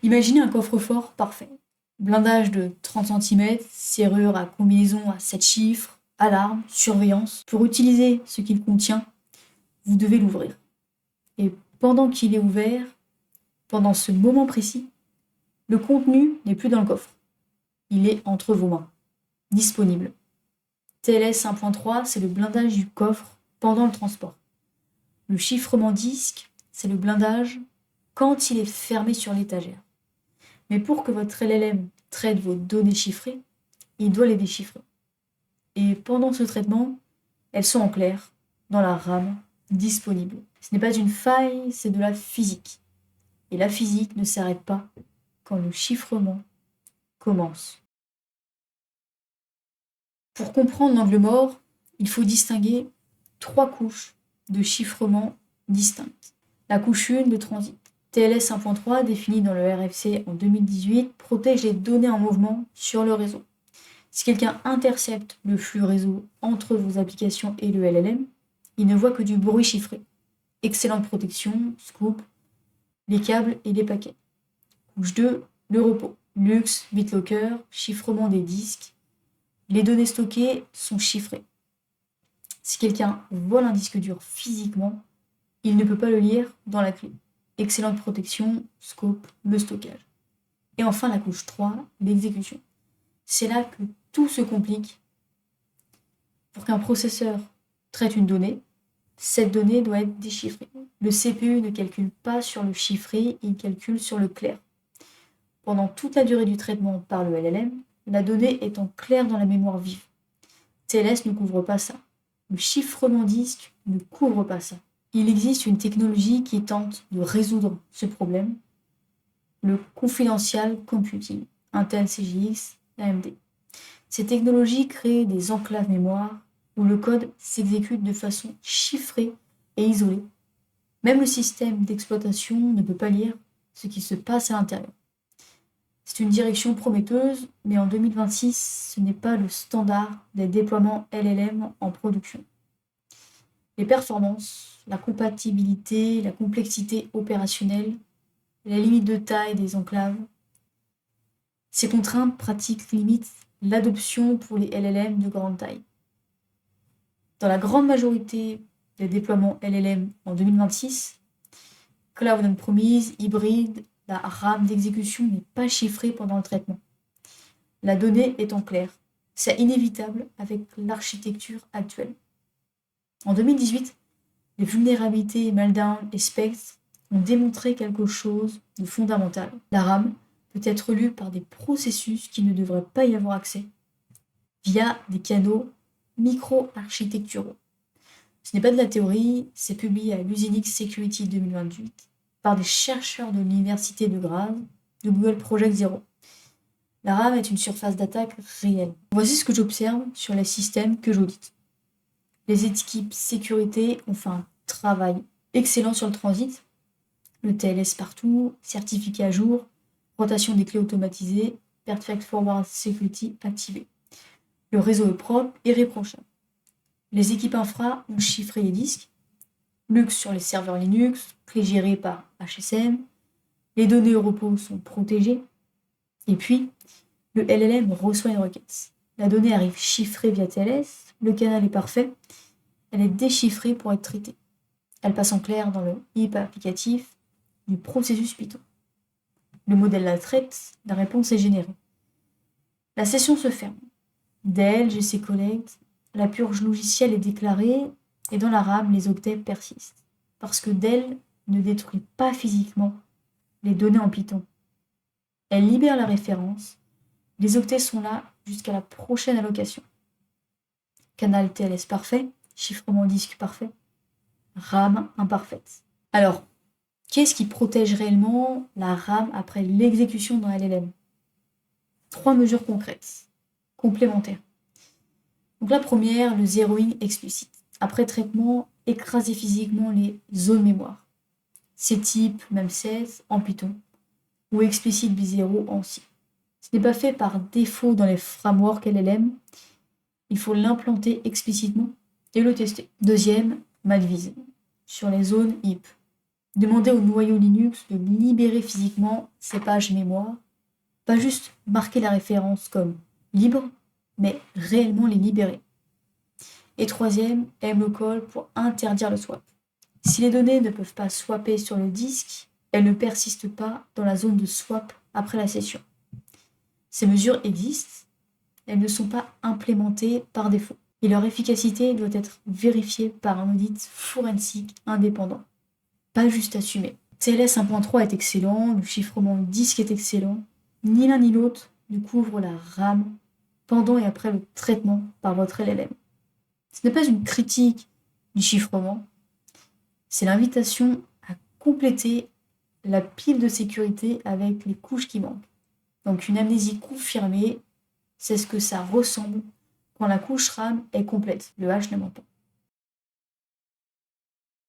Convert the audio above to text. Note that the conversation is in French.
Imaginez un coffre-fort parfait. Blindage de 30 centimètres, serrure à combinaison à 7 chiffres, alarme, surveillance. Pour utiliser ce qu'il contient, vous devez l'ouvrir. Et pendant qu'il est ouvert, pendant ce moment précis, le contenu n'est plus dans le coffre. Il est entre vos mains, disponible. TLS 1.3, c'est le blindage du coffre pendant le transport. Le chiffrement disque, c'est le blindage quand il est fermé sur l'étagère. Mais pour que votre LLM traite vos données chiffrées, il doit les déchiffrer. Et pendant ce traitement, elles sont en clair, dans la RAM, disponible. Ce n'est pas une faille, c'est de la physique. Et la physique ne s'arrête pas quand le chiffrement commence. Pour comprendre l'angle mort, il faut distinguer 3 couches de chiffrement distinctes. La couche 1 de transit. TLS 1.3, définie dans le RFC en 2018, protège les données en mouvement sur le réseau. Si quelqu'un intercepte le flux réseau entre vos applications et le LLM, il ne voit que du bruit chiffré. Excellente protection, scoop, les câbles et les paquets. Couche 2, le repos. Lux, BitLocker, chiffrement des disques. Les données stockées sont chiffrées. Si quelqu'un vole un disque dur physiquement, il ne peut pas le lire dans la clé. Excellente protection, scope, le stockage. Et enfin la couche 3, l'exécution. C'est là que tout se complique. Pour qu'un processeur traite une donnée, cette donnée doit être déchiffrée. Le CPU ne calcule pas sur le chiffré, il calcule sur le clair. Pendant toute la durée du traitement par le LLM, la donnée est en clair dans la mémoire vive. TLS ne couvre pas ça. Le chiffrement disque ne couvre pas ça. Il existe une technologie qui tente de résoudre ce problème, le confidential computing, Intel CGX, AMD. Ces technologies créent des enclaves mémoire où le code s'exécute de façon chiffrée et isolée. Même le système d'exploitation ne peut pas lire ce qui se passe à l'intérieur. C'est une direction prometteuse, mais en 2026, ce n'est pas le standard des déploiements LLM en production. Les performances, la compatibilité, la complexité opérationnelle, la limite de taille des enclaves, ces contraintes pratiques limitent l'adoption pour les LLM de grande taille. Dans la grande majorité des déploiements LLM en 2026, Cloud on Promise, hybride, la RAM d'exécution n'est pas chiffrée pendant le traitement. La donnée est en clair. C'est inévitable avec l'architecture actuelle. En 2018, les vulnérabilités Meltdown et Spectre ont démontré quelque chose de fondamental. La RAM peut être lue par des processus qui ne devraient pas y avoir accès, via des canaux micro-architecturaux. Ce n'est pas de la théorie, c'est publié à l'Usinix Security 2028 par des chercheurs de l'université de Graz, de Google Project Zero. La RAM est une surface d'attaque réelle. Voici ce que j'observe sur les systèmes que j'audite. Les équipes sécurité ont fait un travail excellent sur le transit, le TLS partout, certificat à jour, rotation des clés automatisées, Perfect Forward Security activé. Le réseau est propre et irréprochable. Les équipes infra ont chiffré les disques, Lux sur les serveurs Linux, clés gérées par HSM, les données au repos sont protégées, et puis le LLM reçoit une requête. La donnée arrive chiffrée via TLS, le canal est parfait, elle est déchiffrée pour être traitée. Elle passe en clair dans le heap applicatif du processus Python. Le modèle la traite, la réponse est générée. La session se ferme. Dell, GC Collect, la purge logicielle est déclarée et dans la RAM, les octets persistent. Parce que Dell ne détruit pas physiquement les données en Python. Elle libère la référence. Les octets sont là jusqu'à la prochaine allocation. Canal TLS parfait, chiffrement disque parfait, RAM imparfaite. Alors, qu'est-ce qui protège réellement la RAM après l'exécution d'un LLM? 3 mesures concrètes, complémentaires. Donc la première, le zeroing explicite. Après traitement, écraser physiquement les zones mémoire. C'est type MEM16 en Python ou explicite B0 en C. Ce n'est pas fait par défaut dans les frameworks LLM. Il faut l'implanter explicitement et le tester. Deuxième, Malvise sur les zones HIP. Demandez au noyau Linux de libérer physiquement ces pages mémoire, pas juste marquer la référence comme libre, mais réellement les libérer. Et troisième, mcall pour interdire le swap. Si les données ne peuvent pas swapper sur le disque, elles ne persistent pas dans la zone de swap après la session. Ces mesures existent, elles ne sont pas implémentées par défaut, et leur efficacité doit être vérifiée par un audit forensique indépendant, pas juste assumé. TLS 1.3 est excellent, le chiffrement du disque est excellent, ni l'un ni l'autre ne couvre la RAM pendant et après le traitement par votre LLM. Ce n'est pas une critique du chiffrement, c'est l'invitation à compléter la pile de sécurité avec les couches qui manquent. Donc une amnésie confirmée, c'est ce que ça ressemble quand la couche RAM est complète, le hash ne ment pas.